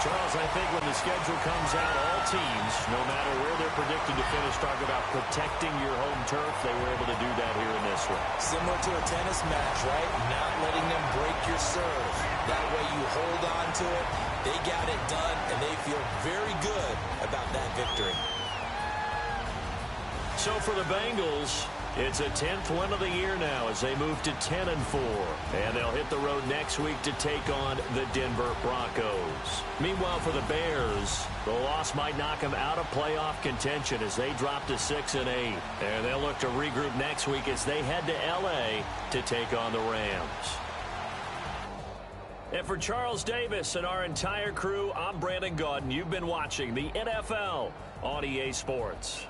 Charles, I think when the schedule comes out, all teams, no matter where they're predicted to finish, talk about protecting your home turf. They were able to do that here in this one. Similar to a tennis match, right? Not letting them break your serve. That way you hold on to it. They got it done, and they feel very good about that victory. So for the Bengals, it's a 10th win of the year now as they move to 10-4. And they'll hit the road next week to take on the Denver Broncos. Meanwhile, for the Bears, the loss might knock them out of playoff contention as they drop to 6-8. And they'll look to regroup next week as they head to L.A. to take on the Rams. And for Charles Davis and our entire crew, I'm Brandon Gaudin. You've been watching the NFL on EA Sports.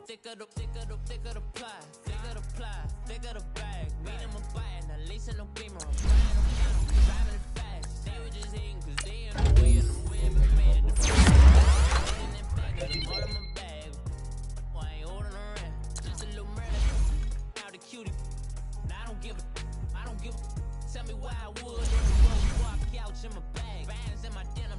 Thicker the pie, thicker the bag. Meet him a bite, now lace in the beamer. I'm driving it fast. They were just hating cause they in the way, and I'm way up and made it. In that bag, got them all in my bag. Why I ain't holding around? Just a little murder. Now the cutie. Now I don't give a. Tell me why I would on the road, walk out in my bag. Bands in my denim.